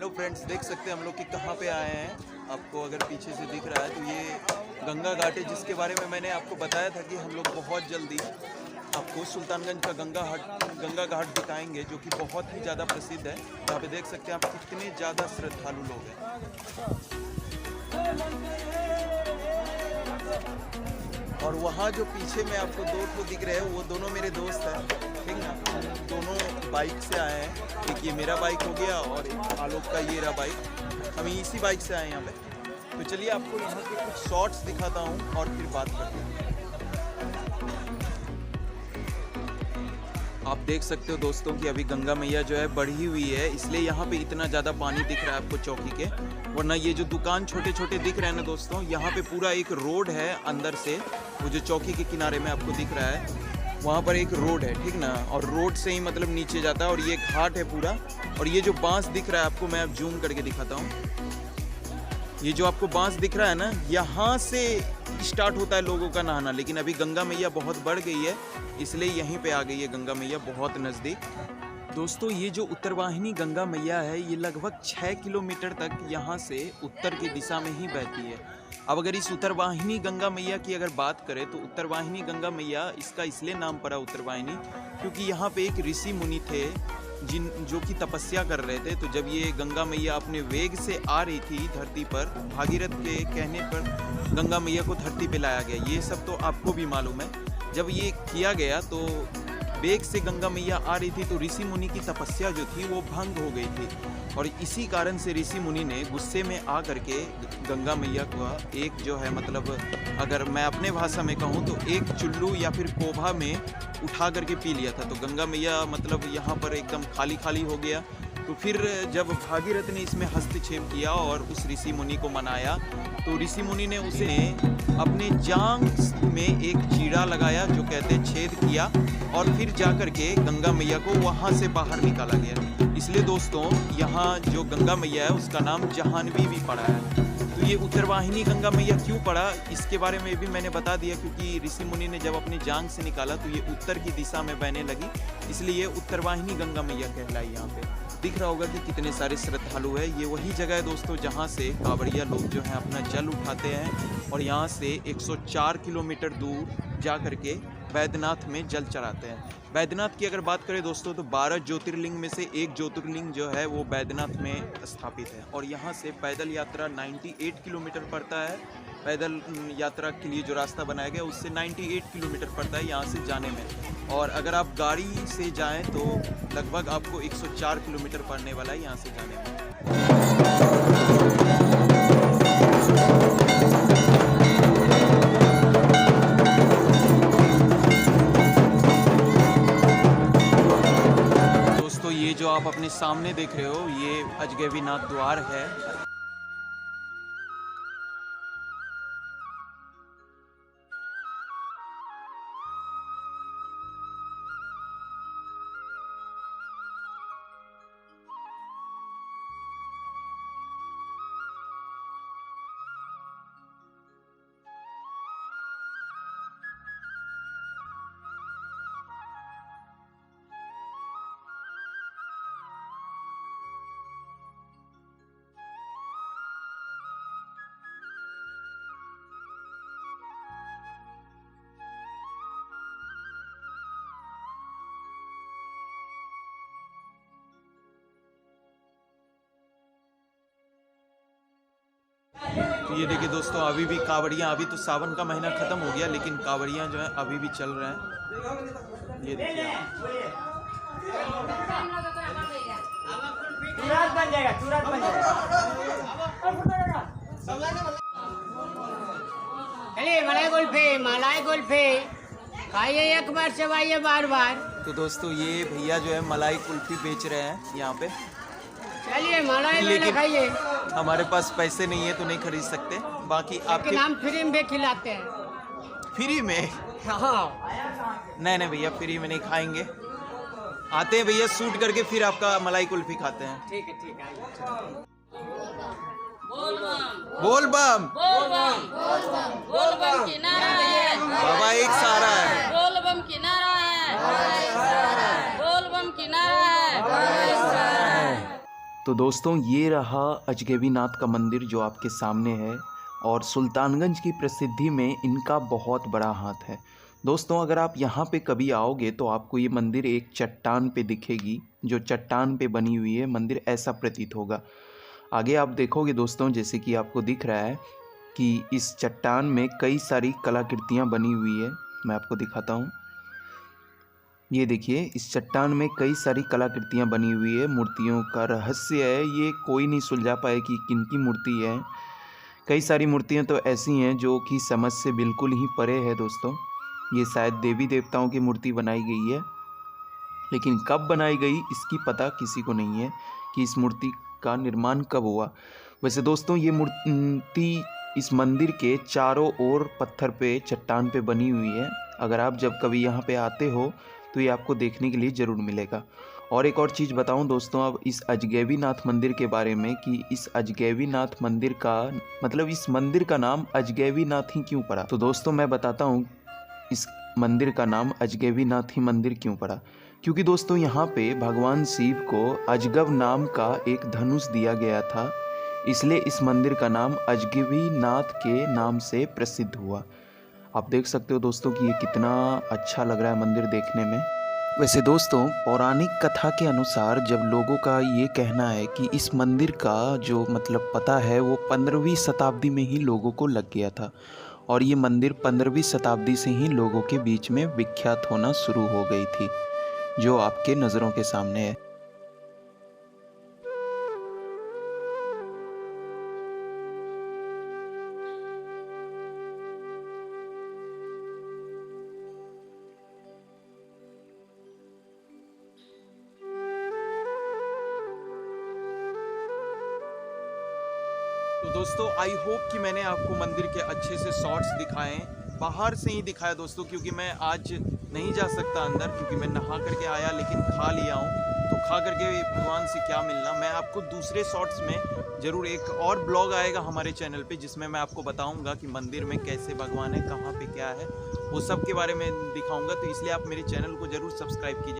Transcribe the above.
Hello friends, देख सकते हैं हम लोग कि कहाँ पे आए हैं। आपको अगर पीछे से दिख रहा है तो ये गंगा घाट है, जिसके बारे में मैंने आपको बताया था कि हम लोग बहुत जल्दी आपको सुल्तानगंज का गंगा घाट दिखाएंगे, जो कि बहुत ही ज़्यादा प्रसिद्ध है। यहाँ पे देख सकते हैं आप कितने ज़्यादा श्रद्धालु लोग हैं। और वहाँ जो पीछे में आपको दो ठो दिख रहे हैं, वो दोनों मेरे दोस्त हैं, ठीक ना। दोनों बाइक से आए हैं, एक ये मेरा बाइक हो गया और एक आलोक का ये रहा बाइक। हम इसी बाइक से आए हैं यहाँ पे। तो चलिए आपको यहाँ के कुछ शॉट्स दिखाता हूँ और फिर बात करते हैं। आप देख सकते हो दोस्तों कि अभी गंगा मैया जो है बढ़ी हुई है, इसलिए यहाँ पे इतना ज़्यादा पानी दिख रहा है आपको चौकी के। वरना ये जो दुकान छोटे छोटे दिख रहे हैं ना दोस्तों, यहाँ पे पूरा एक रोड है अंदर से। वो जो चौकी के किनारे में आपको दिख रहा है, वहाँ पर एक रोड है, ठीक ना। और रोड से ही मतलब नीचे जाता है और ये घाट है पूरा। और ये जो बांस दिख रहा है आपको, मैं अब जूम करके दिखाता हूँ। ये जो आपको बांस दिख रहा है ना, यहाँ से स्टार्ट होता है लोगों का नहाना। लेकिन अभी गंगा मैया बहुत बढ़ गई है, इसलिए यहीं पे आ गई है गंगा मैया बहुत नज़दीक। दोस्तों, ये जो उत्तरवाहिनी गंगा मैया है, ये लगभग 6 किलोमीटर तक यहाँ से उत्तर की दिशा में ही बहती है। अब अगर इस उत्तरवाहिनी गंगा मैया की अगर बात करें तो उत्तरवाहिनी गंगा मैया, इसका इसलिए नाम पड़ा उत्तरवाहिनी क्योंकि यहाँ पे एक ऋषि मुनि थे जो कि तपस्या कर रहे थे। तो जब ये गंगा मैया अपने वेग से आ रही थी धरती पर, भागीरथ के कहने पर गंगा मैया को धरती पे लाया गया। ये सब तो आपको भी मालूम है। जब ये किया गया तो वेग से गंगा मैया आ रही थी, तो ऋषि मुनि की तपस्या जो थी वो भंग हो गई थी। और इसी कारण से ऋषि मुनि ने गुस्से में आ करके गंगा मैया को एक जो है, मतलब अगर मैं अपने भाषा में कहूँ तो एक चुल्लू या फिर कोभा में उठा करके पी लिया था। तो गंगा मैया मतलब यहाँ पर एकदम खाली खाली हो गया। तो फिर जब भागीरथ ने इसमें हस्तक्षेप किया और उस ऋषि मुनि को मनाया, तो ऋषि मुनि ने उसे अपने जांघ में एक चीरा लगाया, जो कहते हैं छेद किया, और फिर जाकर के गंगा मैया को वहाँ से बाहर निकाला गया। इसलिए दोस्तों, यहाँ जो गंगा मैया है उसका नाम जहानवी भी पड़ा है। तो ये उत्तरवाहिनी गंगा मैया क्यों पड़ा, इसके बारे में भी मैंने बता दिया, क्योंकि ऋषि मुनि ने जब अपनी जांघ से निकाला तो ये उत्तर की दिशा में बहने लगी, इसलिए ये उत्तरवाहिनी गंगा मैया कहलाई। यहाँ पे दिख रहा होगा कि कितने सारे श्रद्धालु हैं। ये वही जगह है दोस्तों जहाँ से कांवड़िया लोग जो हैं अपना जल उठाते हैं और यहाँ से 104 किलोमीटर दूर जा करके बैद्यनाथ में जल चढ़ाते हैं। बैद्यनाथ की अगर बात करें दोस्तों, तो 12 ज्योतिर्लिंग में से एक ज्योतिर्लिंग जो है वो बैद्यनाथ में स्थापित है। और यहाँ से पैदल यात्रा 98 किलोमीटर पड़ता है। पैदल यात्रा के लिए जो रास्ता बनाया गया उससे 98 किलोमीटर पड़ता है यहाँ से जाने में। और अगर आप गाड़ी से जाएं तो लगभग आपको 104 किलोमीटर पड़ने वाला है यहाँ से जाने में। दोस्तों, ये जो आप अपने सामने देख रहे हो, ये अजगैबीनाथ द्वार है। तो ये देखिए दोस्तों, अभी भी कांवड़ियाँ, अभी तो सावन का महीना ख़त्म हो गया, लेकिन कांवड़ियाँ जो है अभी भी चल रहे हैं। ये देखिए मलाई कुल्फी खाइए, एक बार चबाइए बार बार। तो दोस्तों, ये भैया जो है मलाई कुल्फी बेच रहे हैं यहाँ पे। चलिए मलाई खाइए। हमारे पास पैसे नहीं है तो नहीं खरीद सकते, बाकी आपके नाम फ्री में खिलाते हैं। फ्री में? हाँ। नहीं भैया, फ्री में नहीं खाएंगे। आते हैं भैया शूट करके, फिर आपका मलाई कुल्फी खाते हैं। ठीक है, ठीक है। बोल बम की नारा है, बाबा एक सारा है। बोल बम की नारा है, बोल बम की नारा है। तो दोस्तों ये रहा अजगैबी नाथ का मंदिर जो आपके सामने है, और सुल्तानगंज की प्रसिद्धि में इनका बहुत बड़ा हाथ है। दोस्तों अगर आप यहाँ पे कभी आओगे तो आपको ये मंदिर एक चट्टान पे दिखेगी, जो चट्टान पे बनी हुई है मंदिर, ऐसा प्रतीत होगा। आगे आप देखोगे दोस्तों, जैसे कि आपको दिख रहा है कि इस चट्टान में कई सारी कलाकृतियाँ बनी हुई है। मैं आपको दिखाता हूँ, ये देखिए इस चट्टान में कई सारी कलाकृतियाँ बनी हुई है। मूर्तियों का रहस्य है, ये कोई नहीं सुलझा पाए कि किन की मूर्ति है। कई सारी मूर्तियाँ तो ऐसी हैं जो कि समझ से बिल्कुल ही परे है दोस्तों। ये शायद देवी देवताओं की मूर्ति बनाई गई है, लेकिन कब बनाई गई इसकी पता किसी को नहीं है कि इस मूर्ति का निर्माण कब हुआ। वैसे दोस्तों ये मूर्ति इस मंदिर के चारों ओर पत्थर पे, चट्टान पे बनी हुई है। अगर आप जब कभी यहाँ पे आते हो तो ये आपको देखने के लिए ज़रूर मिलेगा। और एक और चीज़ बताऊं दोस्तों अब इस अजगैबी नाथ मंदिर के बारे में, कि इस अजगैबी नाथ मंदिर का मतलब इस मंदिर का नाम अजगैबी नाथ ही क्यों पड़ा। तो दोस्तों मैं बताता हूँ इस मंदिर का नाम अजगैबी नाथ ही मंदिर क्यों पड़ा। क्योंकि दोस्तों यहाँ पे भगवान शिव को अजगब नाम का एक धनुष दिया गया था, इसलिए इस मंदिर का नाम अजगैबी नाथ के नाम से प्रसिद्ध हुआ। आप देख सकते हो दोस्तों कि ये कितना अच्छा लग रहा है मंदिर देखने में। वैसे दोस्तों पौराणिक कथा के अनुसार जब लोगों का ये कहना है कि इस मंदिर का जो मतलब पता है वो 15वीं शताब्दी में ही लोगों को लग गया था, और ये मंदिर 15वीं शताब्दी से ही लोगों के बीच में विख्यात होना शुरू हो गई थी, जो आपके नज़रों के सामने है। तो दोस्तों आई होप कि मैंने आपको मंदिर के अच्छे से शॉट्स दिखाएं, बाहर से ही दिखाया दोस्तों, क्योंकि मैं आज नहीं जा सकता अंदर, क्योंकि मैं नहा करके आया लेकिन खा लिया हूं। तो खा करके भगवान से क्या मिलना। मैं आपको दूसरे शॉट्स में ज़रूर, एक और ब्लॉग आएगा हमारे चैनल पे जिसमें मैं आपको बताऊंगा कि मंदिर में कैसे भगवान है, कहाँ पे क्या है, वो सब के बारे में दिखाऊंगा। तो इसलिए आप मेरे चैनल को ज़रूर सब्सक्राइब कीजिए।